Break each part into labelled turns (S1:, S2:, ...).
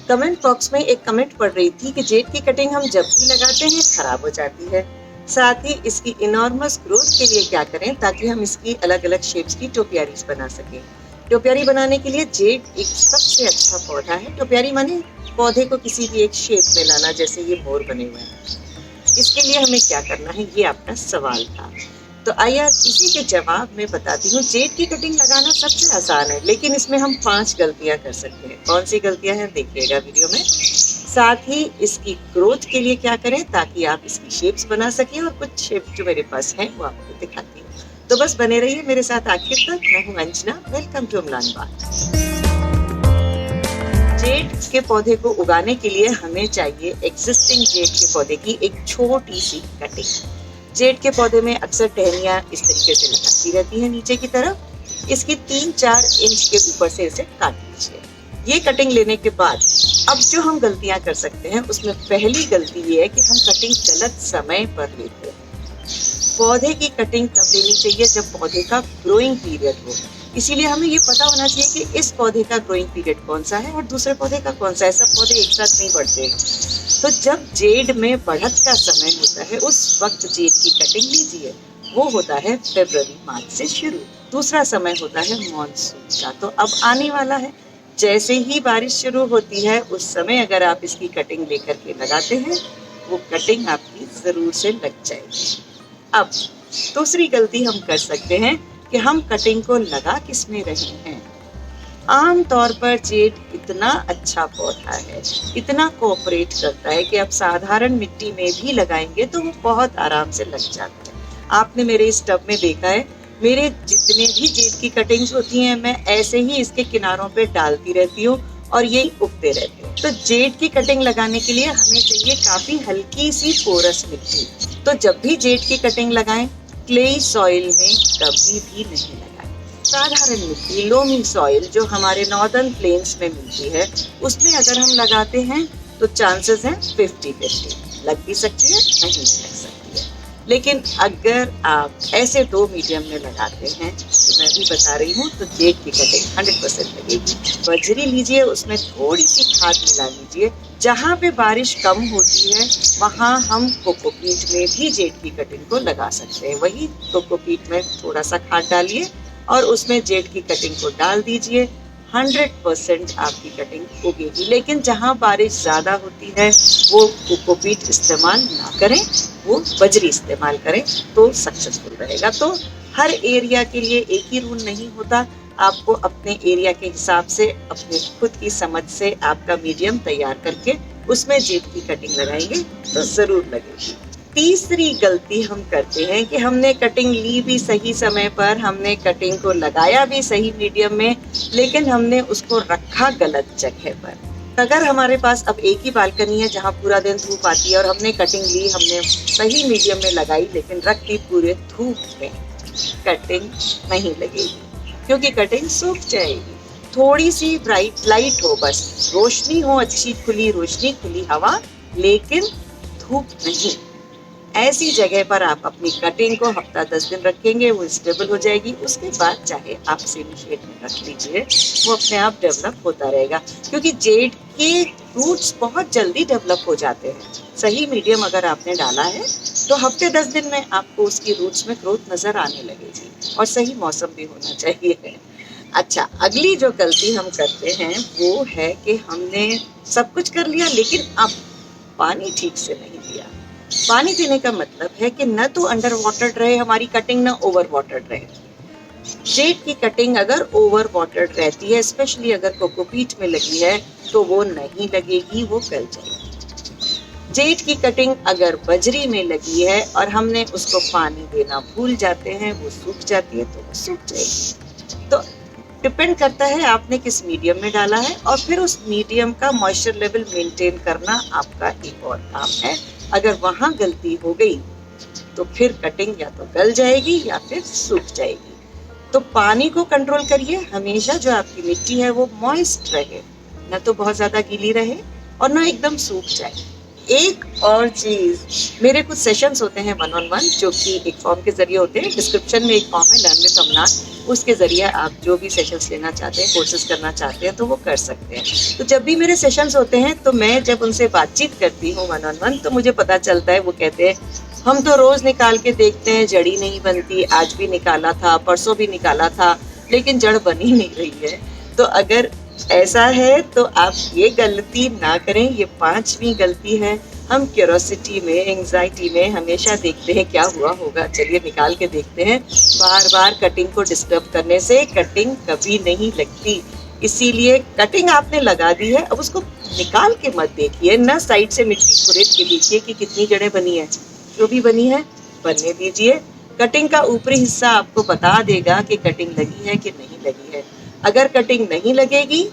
S1: Comment box में एक comment पढ़ रही थी कि जेड की कटिंग हम जब भी लगाते हैं खराब हो जाती है। साथ ही इसकी इनॉर्मस ग्रोथ के लिए क्या करें ताकि हम इसकी अलग अलग शेप्स की टोपियारीज बना सकें। टोपियारी बनाने के लिए जेड एक सबसे अच्छा पौधा है। टोपियारी माने पौधे को किसी भी एक शेप में लाना, जैसे ये मोर बने हुए हैं। इसके लिए हमें क्या करना है, ये आपका सवाल था। तो आइए इसी के जवाब में बताती हूँ। जेड की कटिंग लगाना सबसे आसान है, लेकिन इसमें हम 5 गलतियां कर सकते हैं। कौन सी गलतियां हैं देखिएगा वीडियो में। साथ ही इसकी ग्रोथ के लिए क्या करें ताकि आप इसकी शेप्स बना सकें, और कुछ शेप जो मेरे पास हैं वो आपको दिखाती हूँ। तो बस बने रहिए मेरे साथ आखिर तक। मैं हूँ Anjana, welcome to Amlan Bagh. Jade के पौधे को उगाने के लिए हमें चाहिए एग्जिस्टिंग जेड के पौधे की एक छोटी सी कटिंग। जेड के पौधे में अक्सर टहनियां इस तरीके से लटकती रहती हैं नीचे की तरफ। इसकी 3-4 इंच के ऊपर से इसे काट लीजिए। ये कटिंग लेने के बाद अब जो हम गलतियां कर सकते हैं, उसमें पहली गलती ये है कि हम कटिंग गलत समय पर लेते हैं। पौधे की कटिंग तब लेनी चाहिए जब पौधे का ग्रोइंग पीरियड हो। इसीलिए हमें ये पता होना चाहिए कि इस पौधे का ग्रोइंग पीरियड कौन सा है और दूसरे पौधे का कौन सा है। सब पौधे एक साथ नहीं बढ़ते। तो जब जेड में बढ़त का समय होता है, उस वक्त जेड की कटिंग लीजिए। वो होता है फरवरी मार्च से शुरू। दूसरा समय होता है मॉनसून का, तो अब आने वाला है। जैसे ही बारिश शुरू होती है, उस समय अगर आप इसकी कटिंग लेकर के लगाते हैं, वो कटिंग आपकी जरूर से लग जाएगी। अब दूसरी गलती हम कर सकते हैं कि हम कटिंग को लगा किस में रहे हैं। आम तौर पर जेड इतना अच्छा पौधा है, इतना कोऑपरेट करता है कि आप साधारण मिट्टी में भी लगाएंगे तो वो बहुत आराम से लग जाता है। आपने मेरे इस टब में देखा है, मेरे जितने भी जेड की कटिंग्स होती हैं, मैं ऐसे ही इसके किनारों पे डालती रहती हूँ और यही उगते रहते हैं। तो जेड की कटिंग लगाने के लिए हमें चाहिए काफी हल्की सी पोरस मिट्टी। तो जब भी जेड की कटिंग लगाएं, क्लेई सॉइल में कभी भी नहीं लगाएं। साधारण मिट्टी, लोमी सॉइल जो हमारे नॉर्दर्न प्लेन्स में मिलती है, उसमें अगर हम लगाते हैं तो चांसेस हैं 50-50। लग भी सकती है, नहीं भी लग सकती है। लेकिन अगर आप ऐसे 2 मीडियम में लगाते हैं, तो मैं भी बता रही हूँ, तो जेड की कटिंग 100% लगेगी। बजरी लीजिए, उसमें थोड़ी सी खाद मिला लीजिए। जहाँ पे बारिश कम होती है, वहाँ हम कोकोपीट में भी जेड की कटिंग को लगा सकते हैं। वही कोकोपीट में थोड़ा सा खाद डालिए और उसमें जेड की कटिंग को डाल दीजिए। 100% आपकी कटिंग उगेगी। लेकिन जहाँ बारिश ज़्यादा होती है, वो कोकोपीट इस्तेमाल ना करें, वो बजरी इस्तेमाल करें, तो सक्सेसफुल रहेगा। तो हर एरिया के लिए एक ही रूल नहीं होता। आपको अपने एरिया के हिसाब से, अपने खुद की समझ से आपका मीडियम तैयार करके उसमें जेड की कटिंग लगाएंगे तो जरूर लगेगी। तीसरी गलती हम करते हैं कि हमने कटिंग ली भी सही समय पर, हमने कटिंग को लगाया भी सही मीडियम में, लेकिन हमने उसको रखा गलत जगह पर। अगर हमारे पास अब एक ही बालकनी है जहाँ पूरा दिन धूप आती है और हमने कटिंग ली, हमने सही मीडियम में लगाई, लेकिन रख दी पूरे धूप में, कटिंग नहीं लगेगी, क्योंकि कटिंग सूख जाएगी। थोड़ी सी ब्राइट लाइट हो, बस रोशनी हो, अच्छी खुली रोशनी, खुली हवा, लेकिन धूप नहीं। ऐसी जगह पर आप अपनी कटिंग को हफ्ता 10 दिन रखेंगे, वो स्टेबल हो जाएगी। उसके बाद चाहे आप सेमी शेड में रख लीजिए, वो अपने आप डेवलप होता रहेगा। क्योंकि जेड के रूट्स बहुत जल्दी डेवलप हो जाते हैं। सही मीडियम अगर आपने डाला है तो हफ्ते 10 दिन में आपको उसकी रूट्स में ग्रोथ नजर आने लगेगी, और सही मौसम भी होना चाहिए। अच्छा, अगली जो गलती हम करते हैं वो है कि हमने सब कुछ कर लिया, लेकिन अब पानी ठीक से नहीं दिया। पानी देने का मतलब है कि न तो अंडर वाटर्ड रहे हमारी कटिंग, न ओवर वाटर्ड रहे। जेड की कटिंग अगर ओवर वाटर्ड रहती है, स्पेशली अगर कोकोपीट में लगी है, तो वो नहीं लगेगी, वो गल जाएगी। जेड की कटिंग अगर बजरी में लगी है और हमने उसको पानी देना भूल जाते हैं, वो सूख जाती है, तो वो सूख जाएगी। तो डिपेंड करता है आपने किस मीडियम में डाला है, और फिर उस मीडियम का मॉइस्चर लेवल मेंटेन करना आपका एक और काम है। अगर वहां गलती हो गई तो फिर कटिंग या तो गल जाएगी या फिर सूख जाएगी। तो पानी को कंट्रोल करिए। हमेशा जो आपकी मिट्टी है वो मॉइस्ट रहे, न तो बहुत ज्यादा गीली रहे और न एकदम सूख जाए। एक और चीज, मेरे कुछ सेशंस होते हैं 1-on-1 जो कि एक फॉर्म के जरिए होते हैं। डिस्क्रिप्शन में एक फॉर्म है लर्न विद अमनाथ, उसके जरिए आप जो भी सेशंस लेना चाहते हैं, कोर्सेज करना चाहते हैं तो वो कर सकते हैं। तो जब भी मेरे सेशंस होते हैं तो मैं जब उनसे बातचीत करती हूँ 1-on-1 तो मुझे पता चलता है, वो कहते हैं हम तो रोज निकाल के देखते हैं, जड़ी नहीं बनती, आज भी निकाला था, परसों भी निकाला था, लेकिन जड़ बनी नहीं रही है। तो अगर ऐसा है तो आप ये गलती ना करें, ये 5वीं गलती है। हम क्यूरोसिटी में, एंजाइटी में हमेशा देखते हैं क्या हुआ होगा, चलिए निकाल के देखते हैं। बार बार कटिंग को डिस्टर्ब करने से कटिंग कभी नहीं लगती। इसीलिए कटिंग आपने लगा दी है, अब उसको निकाल के मत देखिए, ना साइड से मिट्टी खुरेद के देखिए कि कितनी जड़ें बनी है। जो भी बनी है बनने दीजिए। कटिंग का ऊपरी हिस्सा आपको बता देगा कि कटिंग लगी है कि नहीं लगी है। अगर कटिंग नहीं लगेगी,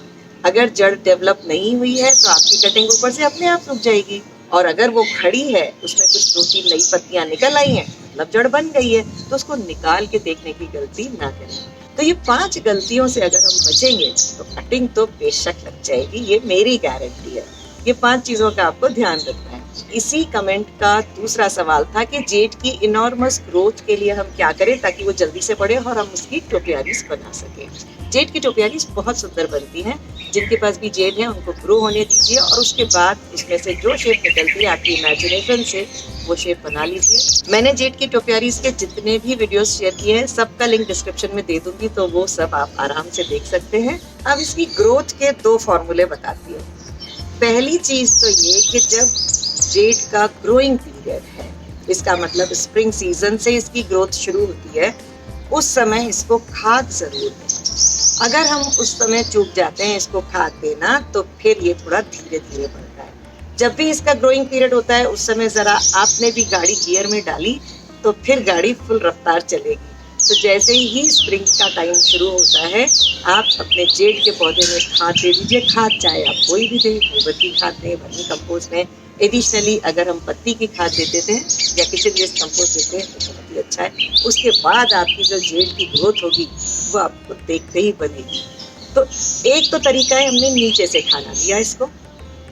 S1: अगर जड़ डेवलप नहीं हुई है तो आपकी कटिंग ऊपर से अपने आप सूख जाएगी। और अगर वो खड़ी है, उसमें कुछ 2-3 नई पत्तियां निकल आई हैं, मतलब जड़ बन गई है, तो उसको निकाल के देखने की गलती ना करें। तो ये 5 गलतियों से अगर हम बचेंगे तो कटिंग तो बेशक लग जाएगी, ये मेरी गारंटी है। ये 5 चीजों का आपको ध्यान रखना है। इसी कमेंट का दूसरा सवाल था कि जेड की इनॉर्मस ग्रोथ के लिए हम क्या करें ताकि वो जल्दी से बढ़े और हम उसकी टोपियारीज बना सके। जेड की टोपियारीज बहुत सुंदर बनती हैं। जिनके पास भी जेड है उनको ग्रो होने दीजिए और उसके बाद इसमें से जो शेप निकलती है आपकी इमेजिनेशन से वो शेप बना लीजिए। मैंने जेड की टोपियारीज के जितने भी वीडियोस शेयर किए हैं सबका लिंक डिस्क्रिप्शन में दे दूंगी, तो वो सब आप आराम से देख सकते हैं। अब इसकी ग्रोथ के 2 फॉर्मूले बताती हूँ। पहली चीज तो ये कि जब जेड का ग्रोइंग पीरियड है, इसका मतलब स्प्रिंग सीजन से इसकी ग्रोथ शुरू होती है, उस समय इसको खाद जरूर दें। अगर हम उस समय चूक जाते हैं इसको खाद देना तो फिर ये थोड़ा धीरे धीरे बढ़ता है। जब भी इसका ग्रोइंग पीरियड होता है उस समय जरा आपने भी गाड़ी गियर में डाली तो फिर गाड़ी फुल रफ्तार चलेगी। तो जैसे ही स्प्रिंग का टाइम शुरू होता है आप अपने जेड के पौधे में खाद दे दीजिए। खाद चाहे आप कोई भी दें, गोबर की खाद दें, वर्मी कंपोस्ट दें। एडिशनली अगर हम पत्ती की खाद दे देते हैं या किचन वेस्ट कंपोस्ट देते हैं तो बहुत ही अच्छा है। उसके बाद आपकी जो जेड की ग्रोथ होगी वो आपको देखते ही बनेगी। तो एक तो तरीका है हमने नीचे से खाना दिया इसको,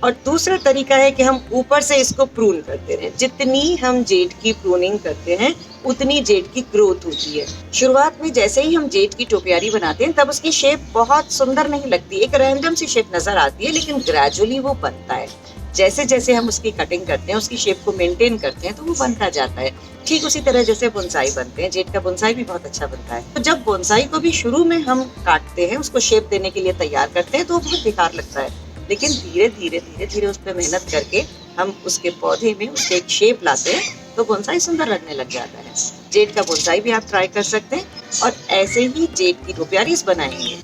S1: और दूसरा तरीका है कि हम ऊपर से इसको प्रून करते रहें। जितनी हम जेड की प्रूनिंग करते हैं उतनी जेड की ग्रोथ होती है। शुरुआत में जैसे ही हम जेड की टोपियारी बनाते हैं तब उसकी शेप बहुत सुंदर नहीं लगती, एक रैंडम सी शेप नजर आती है, लेकिन ग्रेजुअली वो बनता है। जैसे जैसे हम उसकी कटिंग करते हैं, उसकी शेप को मेंटेन करते हैं तो वो बनता जाता है। ठीक उसी तरह जैसे बोनसाई बनते हैं, जेड का बोनसाई भी बहुत अच्छा बनता है। तो जब बोनसाई को भी शुरू में हम काटते हैं, उसको शेप देने के लिए तैयार करते हैं तो वो बहुत बेकार लगता है, लेकिन धीरे धीरे धीरे धीरे उस पर मेहनत करके हम उसके पौधे में उसके एक शेप लाते हैं तो बोनसाई सुंदर लगने लग जाता है। जेड का बोनसाई भी आप ट्राई कर सकते हैं और ऐसे ही जेड की टोपियारीज बनाएंगे।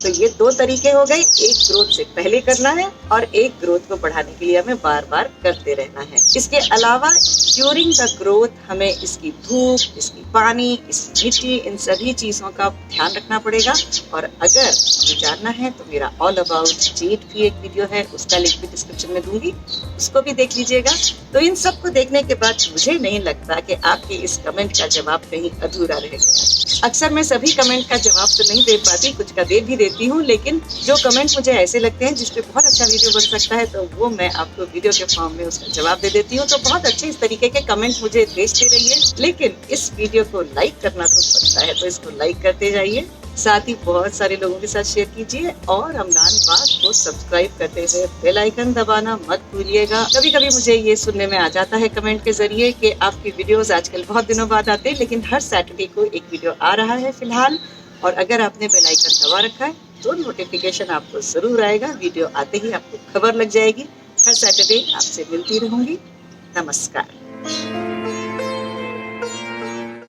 S1: तो ये 2 तरीके हो गए, एक ग्रोथ से पहले करना है और एक ग्रोथ को बढ़ाने के लिए हमें बार बार करते रहना है। इसके अलावा ड्यूरिंग द ग्रोथ हमें इसकी धूप, इसकी पानी, इसकी मिट्टी, इन सभी चीजों का ध्यान रखना पड़ेगा। और अगर हमें जानना है तो मेरा ऑल अबाउट जेड भी एक वीडियो है, उसका लिंक भी डिस्क्रिप्शन में दूंगी, उसको भी देख लीजिएगा। तो इन सबको देखने के बाद मुझे नहीं लगता कि आपके इस कमेंट का जवाब कहीं अधूरा रह गया। अक्सर मैं सभी कमेंट का जवाब तो नहीं दे पाती, कुछ का दे भी देती हूँ, लेकिन जो कमेंट मुझे ऐसे लगते हैं जिसपे बहुत अच्छा वीडियो बन सकता है तो वो मैं आपको वीडियो के फॉर्म में उसका जवाब दे देती हूँ। तो बहुत अच्छे इस तरीके के कमेंट मुझे भेजते रहिए, लेकिन इस वीडियो को लाइक करना तो बनता है, तो इसको लाइक करते जाइए, साथ ही बहुत सारे लोगों के साथ शेयर कीजिए और अमलान बाग को सब्सक्राइब करते हुए बेल आइकन दबाना मत भूलिएगा। कभी कभी मुझे ये सुनने में आ जाता है कमेंट के जरिए कि आपकी वीडियोस आजकल बहुत दिनों बाद आते हैं, लेकिन हर सैटरडे को एक वीडियो आ रहा है फिलहाल। और अगर आपने बेल आइकन दबा रखा है तो नोटिफिकेशन आपको जरूर आएगा, वीडियो आते ही आपको खबर लग जाएगी। हर सैटरडे आपसे मिलती रहूंगी। नमस्कार।